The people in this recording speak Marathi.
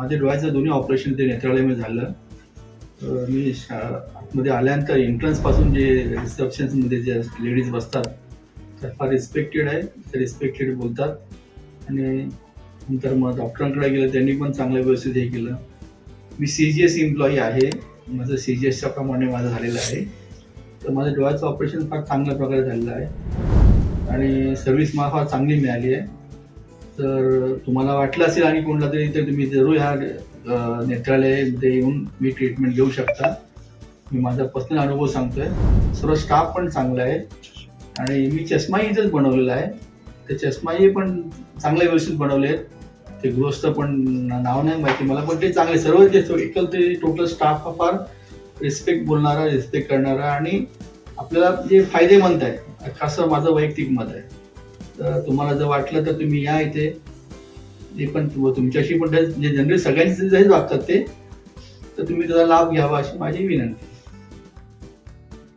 माझ्या डोळ्याचं दोन्ही ऑपरेशन ते नेत्रालयामध्ये झालं. मी आतमध्ये आल्यानंतर एंट्रन्सपासून जे रिसेप्शन्समध्ये जे लेडीज बसतात, त्या फार रिस्पेक्टेड आहे. ते रिस्पेक्टेड बोलतात आणि नंतर मग डॉक्टरांकडे गेलं, त्यांनी पण चांगलं व्यवस्थित हे केलं. मी CGS एम्प्लॉई आहे. माझं CGSच्या प्रमाणे माझं झालेलं आहे. तर माझ्या डोळ्याचं ऑपरेशन फार चांगल्या प्रकारे झालेलं आहे आणि सर्व्हिस मला फार चांगली मिळाली आहे. तर तुम्हाला वाटलं असेल आणि कोणाला तरी, तर तुम्ही जरूर ह्या नेत्रालयामध्ये येऊन मी ट्रीटमेंट घेऊ शकता. मी माझा पर्सनल अनुभव सांगतोय. सर्व स्टाफ पण चांगला आहे आणि मी चष्माही इथेच बनवलेला आहे. ते चष्माही पण चांगले व्यवस्थित बनवले आहेत. ते गृहस्थ पण नाव नाही माहिती मला, पण ते चांगले सर्व ते एकंदरीत टोटल स्टाफ हा फार रिस्पेक्ट बोलणारा, रिस्पेक्ट करणारा आणि आपल्याला जे फायदेमंद आहे, असं माझं वैयक्तिक मत आहे. तर तुम्हाला जर वाटलं तर तुम्ही या इथे. जे पण तुमच्याशी पण जे जनरली सगळ्यांशी जरी वागतात ते, तर तुम्ही त्याचा लाभ घ्यावा अशी माझी विनंती.